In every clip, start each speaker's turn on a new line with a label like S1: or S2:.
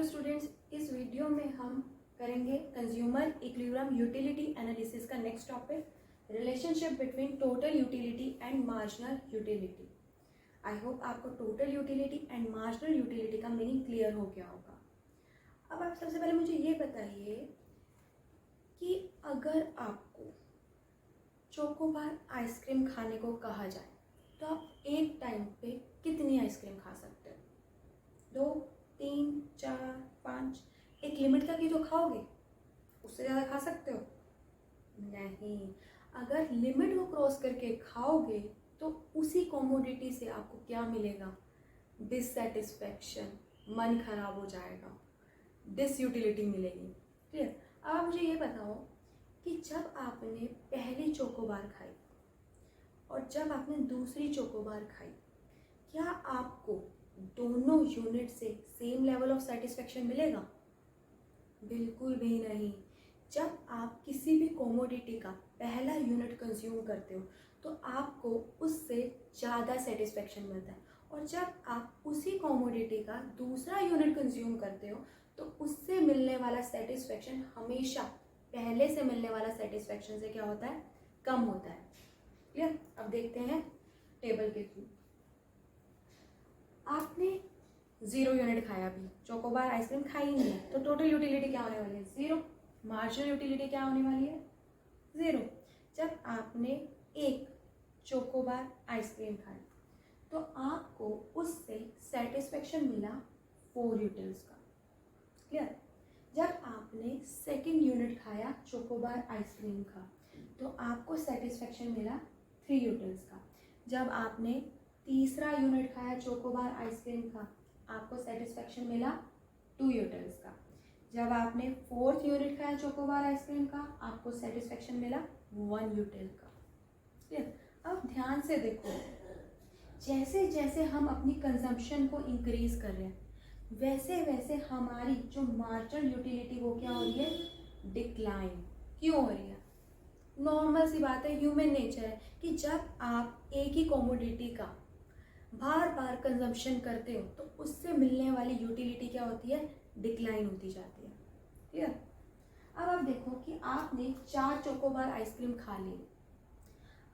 S1: Hello students, इस video में हम करेंगे कंज्यूमर इक्विलिब्रियम यूटिलिटी एनालिसिस का next topic, relationship between total utility and marginal utility. I hope आपको total utility and marginal utility का meaning clear हो गया होगा। अब आप सबसे पहले मुझे ये बताइए कि अगर आपको चोकोबार आइसक्रीम खाने को कहा जाए तो आप एक टाइम पे कितनी आइसक्रीम खा सकते हो? 2, 3, 4, 5? एक लिमिट तक ही तो खाओगे, उससे ज़्यादा खा सकते हो? नहीं। अगर लिमिट को क्रॉस करके खाओगे तो उसी कॉमोडिटी से आपको क्या मिलेगा? डिससेटिस्फैक्शन, मन खराब हो जाएगा, डिसयूटिलिटी मिलेगी। क्लियर? अब आप मुझे ये बताओ कि जब आपने पहली चोकोबार खाई और जब आपने दूसरी चोकोबार खाई, क्या आपको दोनों यूनिट से सेम लेवल ऑफ सेटिस्फेक्शन मिलेगा? बिल्कुल भी नहीं। जब आप किसी भी कॉमोडिटी का पहला यूनिट कंज्यूम करते हो तो आपको उससे ज़्यादा सेटिस्फेक्शन मिलता है, और जब आप उसी कॉमोडिटी का दूसरा यूनिट कंज्यूम करते हो तो उससे मिलने वाला सेटिस्फेक्शन हमेशा पहले से मिलने वाला सेटिस्फेक्शन से क्या होता है? कम होता है। क्लियर? अब देखते हैं टेबल के थ्रू। आपने 0 यूनिट खाया, अभी चोकोबार आइसक्रीम खाई नहीं है, तो टोटल यूटिलिटी क्या होने वाली है? 0। मार्जिनल यूटिलिटी क्या होने वाली है? 0। जब आपने एक चोकोबार आइसक्रीम खाई तो आपको उससे सेटिस्फेक्शन मिला 4 यूटिल्स का। क्लियर? जब आपने सेकंड यूनिट खाया चोकोबार आइसक्रीम का तो आपको सेटिस्फेक्शन मिला 3 यूटिल्स का। जब आपने तीसरा यूनिट खाया चोकोबार आइसक्रीम का, आपको सेटिस्फेक्शन मिला 2 यूटिल्स का। जब आपने 4th यूनिट खाया चोकोबार आइसक्रीम का, आपको सेटिस्फेक्शन मिला 1 यूटिल का। क्लियर? अब ध्यान से देखो, जैसे जैसे हम अपनी कंजम्पशन को इंक्रीज कर रहे हैं वैसे वैसे हमारी जो मार्जिनल यूटिलिटी वो क्या हो रही है? डिक्लाइन। क्यों हो रही है? नॉर्मल सी बात है, ह्यूमन नेचर है कि जब आप एक ही कॉमोडिटी का बार बार कंजम्पशन करते हो तो उससे मिलने वाली यूटिलिटी क्या होती है? डिक्लाइन होती जाती है। क्लियर? अब आप देखो कि आपने 4 चोकोबार आइसक्रीम खा ली,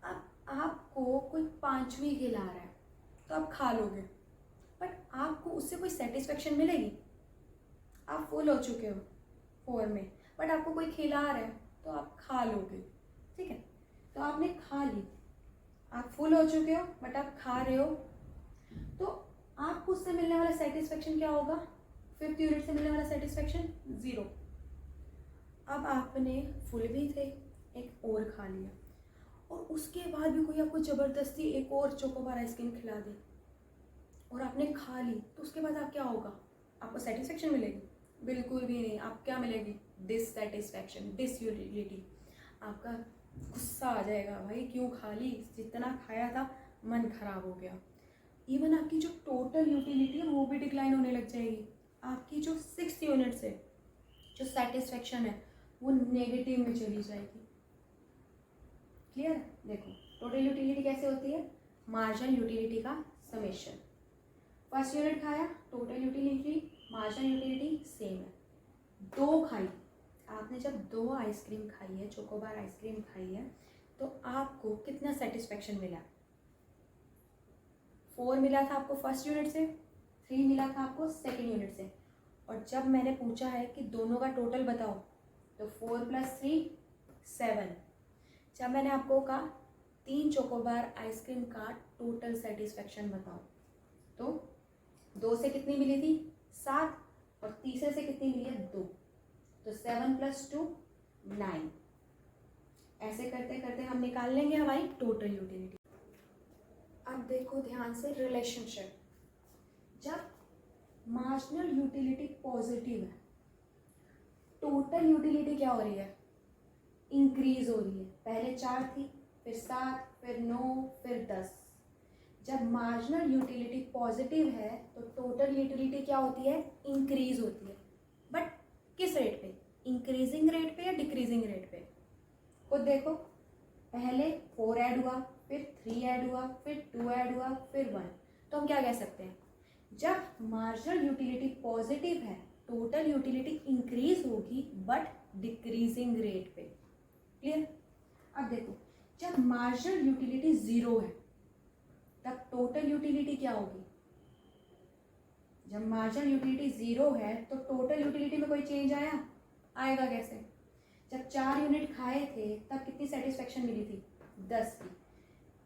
S1: अब आपको कोई 5वीं खिला रहा है तो आप खा लोगे, बट आपको उससे कोई सेटिस्फेक्शन मिलेगी? आप फुल हो चुके हो 4 में, बट आपको कोई खिला रहा है तो आप खा लोगे। ठीक है? तो आपने खा ली, आप फुल हो चुके हो बट आप खा रहे हो, तो आपको उससे मिलने वाला सेटिस्फेक्शन क्या होगा? 5th यूनिट से मिलने वाला सेटिस्फेक्शन 0। अब आपने फुल भी थे, एक और खा लिया, और उसके बाद भी कोई आपको ज़बरदस्ती एक और चोकोबार आइसक्रीम खिला दे और आपने खा ली, तो उसके बाद आप क्या होगा? आपको सेटिस्फेक्शन मिलेगी? बिल्कुल भी नहीं। आप क्या मिलेगी? Dissatisfaction, disutility. आपका गुस्सा आ जाएगा, भाई क्यों खा ली, जितना खाया था मन खराब हो गया। इवन आपकी जो टोटल यूटिलिटी है वो भी डिक्लाइन होने लग जाएगी। आपकी जो 6th यूनिट से जो सेटिस्फेक्शन है वो नेगेटिव में चली जाएगी। क्लियर है? देखो टोटल यूटिलिटी कैसे होती है? मार्जिनल यूटिलिटी का समेशन। फर्स्ट यूनिट खाया, total utility marginal utility same है। 2 खाई, आपने जब 2 आइसक्रीम खाई है, चोकोबार आइसक्रीम खाई है, तो आपको कितना सेटिस्फेक्शन मिला? 4 मिला था आपको फर्स्ट यूनिट से, 3 मिला था आपको सेकेंड यूनिट से, और जब मैंने पूछा है कि दोनों का टोटल बताओ तो 4 + 3 7। जब मैंने आपको कहा 3 चोकोबार आइसक्रीम का टोटल सेटिस्फेक्शन बताओ, तो 2 से कितनी मिली थी? 7, और तीसरे से कितनी मिली है? 2। तो 7 + 2 9। ऐसे करते करते हम निकाल लेंगे हमारी टोटल यूटिलिटी। अब देखो ध्यान से रिलेशनशिप। जब मार्जिनल यूटिलिटी पॉजिटिव है, टोटल यूटिलिटी क्या हो रही है? इंक्रीज हो रही है। पहले 4 थी, फिर 7, फिर 9, फिर 10। जब मार्जिनल यूटिलिटी पॉजिटिव है तो टोटल यूटिलिटी क्या होती है? इंक्रीज होती है। बट किस रेट पे? इंक्रीजिंग रेट पे या डिक्रीजिंग रेट पे? खुद देखो, पहले 4 ऐड हुआ, फिर 3 ऐड हुआ, फिर 2 ऐड हुआ, फिर 1। तो हम क्या कह सकते हैं? जब मार्जिनल यूटिलिटी पॉजिटिव है टोटल यूटिलिटी इंक्रीज होगी बट डिक्रीजिंग रेट पे। क्लियर? अब देखो, जब मार्जिनल यूटिलिटी जीरो है तब टोटल यूटिलिटी क्या होगी? जब मार्जिनल यूटिलिटी जीरो है तो टोटल यूटिलिटी में कोई चेंज आएगा कैसे? जब 4 यूनिट खाए थे तब कितनी सेटिस्फेक्शन मिली थी? 10 की।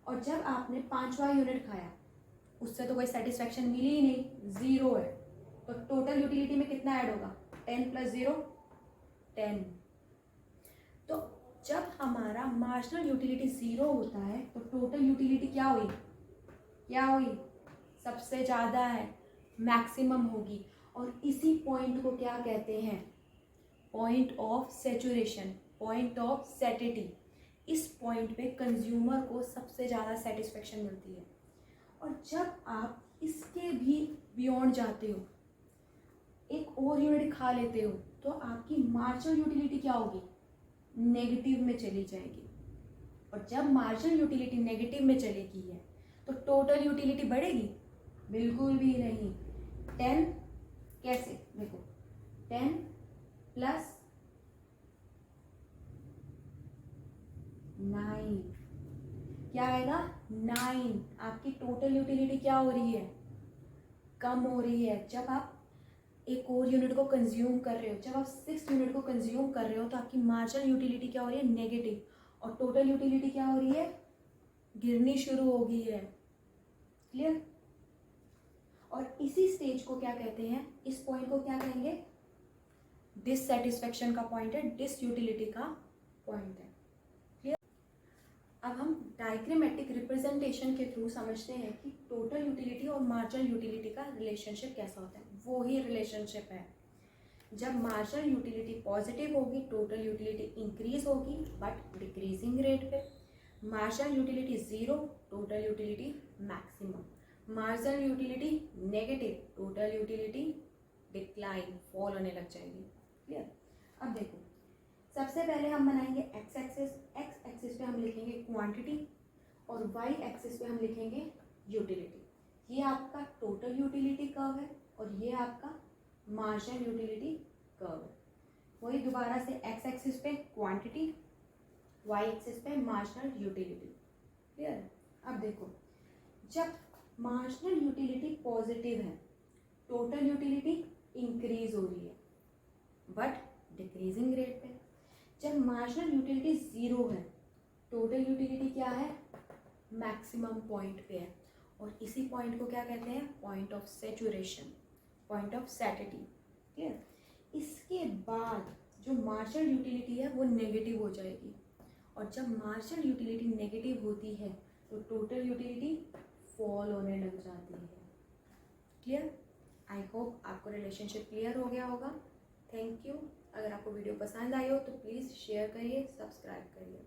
S1: और जब आपने 5वां यूनिट खाया उससे तो कोई सेटिस्फेक्शन मिली ही नहीं, जीरो है, तो टोटल यूटिलिटी में कितना ऐड होगा? 10 + 0 10। तो जब हमारा मार्जिनल यूटिलिटी जीरो होता है तो टोटल यूटिलिटी क्या हुई? सबसे ज़्यादा है, मैक्सिमम होगी। और इसी पॉइंट को क्या कहते हैं? Point of saturation, point of satiety. इस पॉइंट पे कंज्यूमर को सबसे ज़्यादा सेटिस्फेक्शन मिलती है। और जब आप इसके भी बियॉन्ड जाते हो, एक और यूनिट खा लेते हो, तो आपकी मार्जिनल यूटिलिटी क्या होगी? नेगेटिव में चली जाएगी। और जब मार्जिनल यूटिलिटी नेगेटिव में चलेगी है तो टोटल यूटिलिटी बढ़ेगी? बिल्कुल भी नहीं। 10 कैसे? देखो, 10 + 9 क्या आएगा? 9। आपकी टोटल यूटिलिटी क्या हो रही है? कम हो रही है। जब आप एक और यूनिट को कंज्यूम कर रहे हो, जब आप 6 यूनिट को कंज्यूम कर रहे हो तो आपकी मार्जिनल यूटिलिटी क्या हो रही है? नेगेटिव। और टोटल यूटिलिटी क्या हो रही है? गिरनी शुरू हो गई है। क्लियर? और इसी स्टेज को क्या कहते हैं? इस पॉइंट को क्या कहेंगे? डिससेटिस्फेक्शन का पॉइंट है, डिसयूटिलिटी का पॉइंट है। क्लियर? अब हम डायग्रामेटिक रिप्रेजेंटेशन के थ्रू समझते हैं कि टोटल यूटिलिटी और मार्जिनल यूटिलिटी का रिलेशनशिप कैसा होता है। वो ही रिलेशनशिप है, जब मार्जिनल यूटिलिटी पॉजिटिव होगी टोटल यूटिलिटी इंक्रीज होगी बट डिक्रीजिंग रेट पे। Marginal utility zero, total utility maximum. Marginal utility negative, total utility decline, fall होने लग जाएगी। क्लियर? अब देखो, सबसे पहले हम बनाएंगे एक्स एक्सिस। एक्स एक्सिस पे हम लिखेंगे क्वांटिटी और वाई एक्सिस पे हम लिखेंगे यूटिलिटी। ये आपका टोटल यूटिलिटी कर्व है और ये आपका मार्जिनल यूटिलिटी कर्व है। वही दोबारा से एक्स एक्सिस पे क्वांटिटी, वाई एक्सिस पे मार्जिनल यूटिलिटी। क्लियर? अब देखो, जब मार्जिनल यूटिलिटी पॉजिटिव है टोटल यूटिलिटी इंक्रीज हो रही है बट डिक्रीजिंग रेट पे। जब मार्जिनल यूटिलिटी जीरो है टोटल यूटिलिटी क्या है? मैक्सिमम पॉइंट पे है। और इसी पॉइंट को क्या कहते हैं? Point of saturation, point of satiety. Clear? इसके बाद जो मार्जिनल यूटिलिटी है वो नेगेटिव हो जाएगी। और जब मार्जिनल यूटिलिटी नेगेटिव होती है तो टोटल यूटिलिटी फॉल होने लग जाती है। क्लियर? आई होप आपको रिलेशनशिप क्लियर हो गया होगा। Thank you. अगर आपको वीडियो पसंद आई हो तो प्लीज़ शेयर करिए, सब्सक्राइब करिए।